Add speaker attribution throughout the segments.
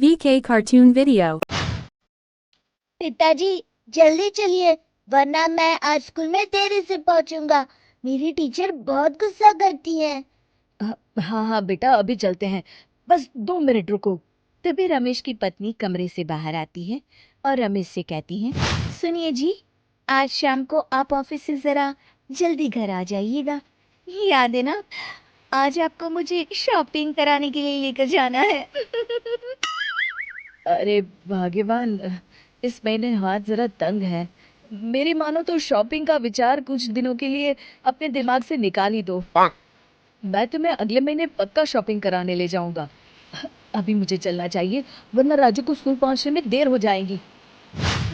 Speaker 1: VK cartoon video.
Speaker 2: पिताजी जल्दी चलिए वरना मैं आज स्कूल में देरी से पहुंचूंगा। मेरी टीचर बहुत गुस्सा करती है।
Speaker 3: हाँ हाँ बेटा, अभी चलते हैं, बस 2 मिनट रुको। तभी रमेश की पत्नी कमरे से बाहर आती है और रमेश से कहती है, सुनिए जी, आज शाम को आप ऑफिस से जरा जल्दी घर आ जाइएगा। याद है ना, आज आपको मुझे शॉपिंग कराने के लिए लेकर जाना है। अरे भाग्यवान, इस महीने हाथ जरा तंग है। मेरी मानो तो शॉपिंग का विचार कुछ दिनों के लिए अपने दिमाग से निकाल ही दो। मैं तुम्हें अगले महीने पक्का शॉपिंग कराने ले जाऊंगा। अभी मुझे चलना चाहिए, वरना राजू को स्कूल पहुंचने में देर हो जाएगी।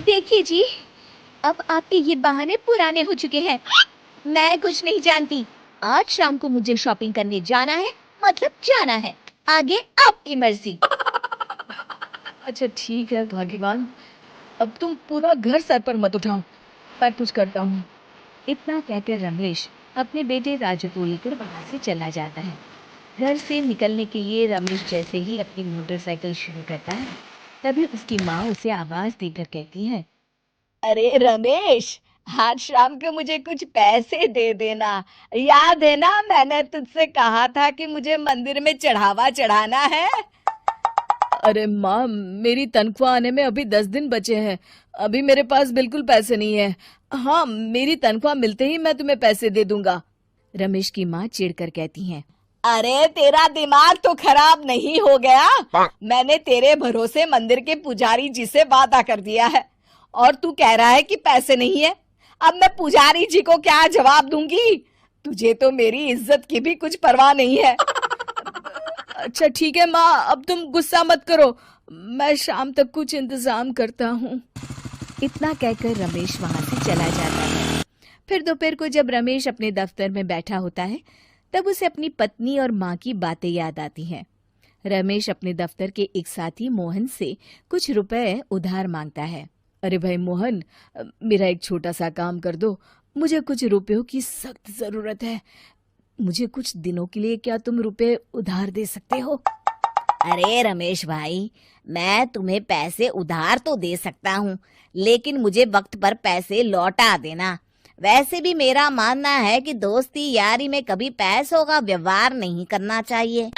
Speaker 3: देखिए जी, अब आपके ये बहाने पुराने हो चुके हैं। मैं कुछ नहीं जानती। आज शाम को मुझे शॉपिंग करने जाना है, मतलब जाना है। आगे आपकी मर्जी। अच्छा ठीक है भाग्यवान, अब तुम पूरा घर सर पर मत उठाओ, मैं कुछ करता हूँ। इतना कहकर रमेश अपने बेटे राजू को लेकर वहां से चला जाता है। घर से निकलने के लिए रमेश जैसे ही अपनी मोटरसाइकिल शुरू करता है, तभी उसकी माँ उसे आवाज देकर कहती है, अरे रमेश, आज शाम को मुझे कुछ पैसे दे देना। याद है ना, मैंने तुझसे कहा था कि मुझे मंदिर में चढ़ावा चढ़ाना है। अरे माँ, मेरी तनख्वाह आने में अभी 10 दिन बचे हैं, अभी मेरे पास बिल्कुल पैसे नहीं है। हाँ, मेरी तनख्वाह मिलते ही मैं तुम्हें पैसे दे दूंगा। रमेश की माँ चिढ़कर कहती हैं, अरे तेरा दिमाग तो खराब नहीं हो गया? मैंने तेरे भरोसे मंदिर के पुजारी जी से वादा कर दिया है और तू कह रहा है कि पैसे नहीं है। अब मैं पुजारी जी को क्या जवाब दूंगी? तुझे तो मेरी इज्जत की भी कुछ परवाह नहीं है। अच्छा ठीक है माँ, अब तुम गुस्सा मत करो, मैं शाम तक कुछ इंतजाम करता हूँ। इतना कहकर रमेश वहां से चला जाता है। फिर दोपहर को जब रमेश अपने दफ्तर में बैठा होता है, तब उसे अपनी पत्नी और माँ की बातें याद आती हैं। रमेश अपने दफ्तर के एक साथी मोहन से कुछ रुपए उधार मांगता है। अरे भाई मोहन, मेरा एक छोटा सा काम कर दो, मुझे कुछ रुपयों की सख्त जरूरत है। मुझे कुछ दिनों के लिए क्या तुम रुपए उधार दे सकते हो?
Speaker 2: अरे रमेश भाई, मैं तुम्हें पैसे उधार तो दे सकता हूँ, लेकिन मुझे वक्त पर पैसे लौटा देना। वैसे भी मेरा मानना है कि दोस्ती यारी में कभी पैसों का व्यवहार नहीं करना चाहिए।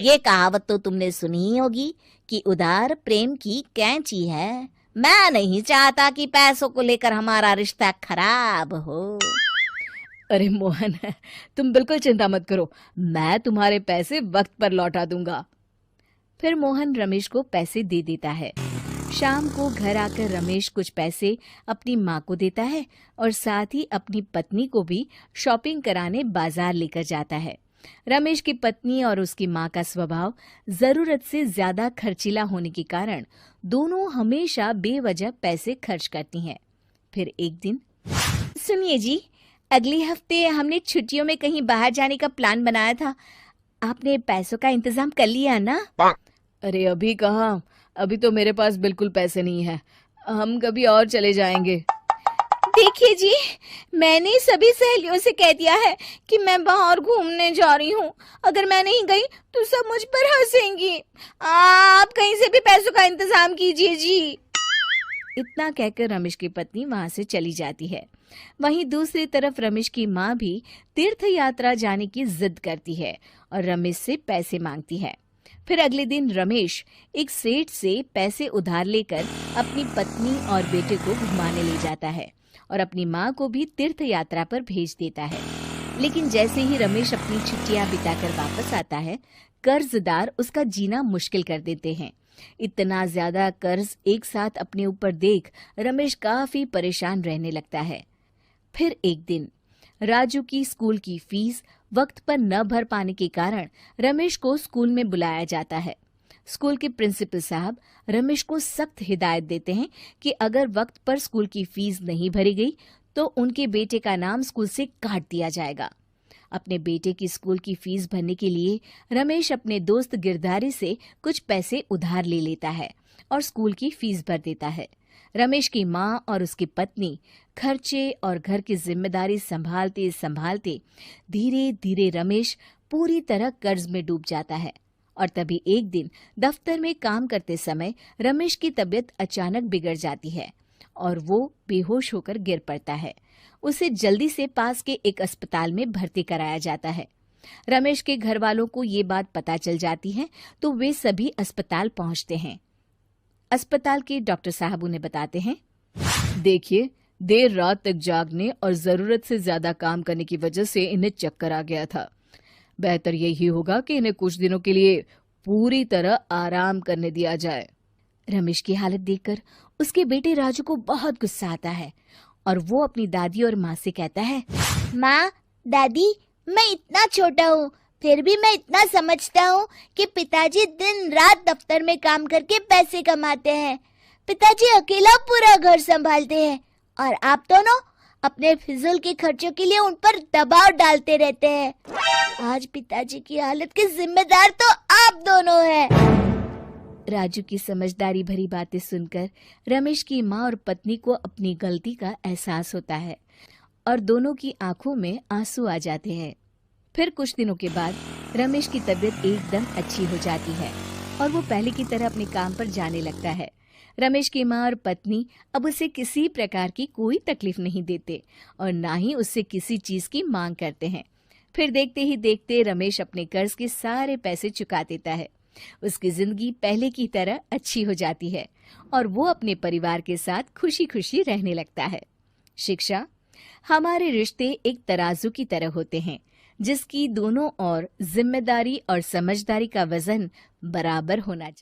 Speaker 2: ये कहावत तो तुमने सुनी ही होगी कि उधार प्रेम की कैंची है। मैं नहीं चाहता कि पैसों को लेकर हमारा रिश्ता खराब हो।
Speaker 3: अरे मोहन, तुम बिल्कुल चिंता मत करो, मैं तुम्हारे पैसे वक्त पर लौटा दूंगा। फिर मोहन रमेश को पैसे दे देता है। शाम को घर आकर रमेश कुछ पैसे अपनी माँ को देता है और साथ ही अपनी पत्नी को भी शॉपिंग कराने बाजार लेकर जाता है। रमेश की पत्नी और उसकी माँ का स्वभाव जरूरत से ज्यादा खर्चीला होने के कारण दोनों हमेशा बेवजह पैसे खर्च करती हैं। फिर एक दिन, सुनिए जी, अगले हफ्ते हमने छुट्टियों में कहीं बाहर जाने का प्लान बनाया था, आपने पैसों का इंतजाम कर लिया ना? अरे अभी कहाँ, अभी तो मेरे पास बिल्कुल पैसे नहीं है, हम कभी और चले जाएंगे।
Speaker 2: देखिए जी, मैंने सभी सहेलियों से कह दिया है कि मैं बाहर घूमने जा रही हूँ। अगर मैं नहीं गई तो सब मुझ पर हंसेंगी। आप कहीं से भी पैसों का इंतजाम कीजिए जी।
Speaker 3: इतना कहकर रमेश की पत्नी वहां से चली जाती है। वहीं दूसरी तरफ रमेश की माँ भी तीर्थ यात्रा जाने की जिद करती है और रमेश से पैसे मांगती है। फिर अगले दिन रमेश एक सेठ से पैसे उधार लेकर अपनी पत्नी और बेटे को घुमाने ले जाता है और अपनी माँ को भी तीर्थ यात्रा पर भेज देता है। लेकिन जैसे ही रमेश अपनी छुट्टियां बिताकर वापस आता है, कर्जदार उसका जीना मुश्किल कर देते हैं। इतना ज्यादा कर्ज एक साथ अपने ऊपर देख रमेश काफी परेशान रहने लगता है। फिर एक दिन राजू की स्कूल की फीस वक्त पर न भर पाने के कारण रमेश को स्कूल में बुलाया जाता है। स्कूल के प्रिंसिपल साहब रमेश को सख्त हिदायत देते हैं कि अगर वक्त पर स्कूल की फीस नहीं भरी गई तो उनके बेटे का नाम स्कूल से काट दिया जाएगा। अपने बेटे की स्कूल की फीस भरने के लिए रमेश अपने दोस्त गिरधारी से कुछ पैसे उधार ले लेता है और स्कूल की फीस भर देता है। रमेश की माँ और उसकी पत्नी खर्चे और घर की जिम्मेदारी संभालते संभालते धीरे धीरे रमेश पूरी तरह कर्ज में डूब जाता है
Speaker 2: और तभी एक दिन दफ्तर में काम करते समय रमेश की तबीयत अचानक बिगड़ जाती है और वो बेहोश होकर गिर पड़ता है। उसे जल्दी से पास के एक अस्पताल में भर्ती कराया जाता है। रमेश के घर वालों को ये बात पता चल जाती है तो वे सभी अस्पताल पहुंचते हैं। अस्पताल के डॉक्टर साहब उन्हें बताते हैं, देखिए, देर रात तक जागने और जरूरत से ज्यादा काम करने की वजह से इन्हें चक्कर आ गया था। बेहतर यही होगा कि इन्हें कुछ दिनों के लिए पूरी तरह आराम करने दिया जाए। रमेश की हालत देखकर उसके बेटे राजू को बहुत गुस्सा आता है और वो अपनी दादी और माँ से कहता है,
Speaker 1: माँ, दादी, मैं इतना छोटा हूँ, फिर भी मैं इतना समझता हूँ कि पिताजी दिन रात दफ्तर में काम करके पैसे कमाते हैं। पिताजी अकेला पूरा घर संभालते हैं और आप दोनों अपने फिजूल के खर्चों के लिए उन पर दबाव डालते रहते हैं। आज पिताजी की हालत के जिम्मेदार तो आप दोनों हैं।
Speaker 2: राजू की समझदारी भरी बातें सुनकर रमेश की माँ और पत्नी को अपनी गलती का एहसास होता है और दोनों की आंखों में आंसू आ जाते हैं। फिर कुछ दिनों के बाद रमेश की तबीयत एकदम अच्छी हो जाती है और वो पहले की तरह अपने काम पर जाने लगता है। रमेश की माँ और पत्नी अब उसे किसी प्रकार की कोई तकलीफ नहीं देते और ना ही उससे किसी चीज की मांग करते हैं। फिर देखते ही देखते रमेश अपने कर्ज के सारे पैसे चुका देता है। उसकी जिंदगी पहले की तरह अच्छी हो जाती है और वो अपने परिवार के साथ खुशी खुशी रहने लगता है। शिक्षा, हमारे रिश्ते एक तराजू की तरह होते हैं जिसकी दोनों ओर जिम्मेदारी और समझदारी का वजन बराबर होना चाहिए।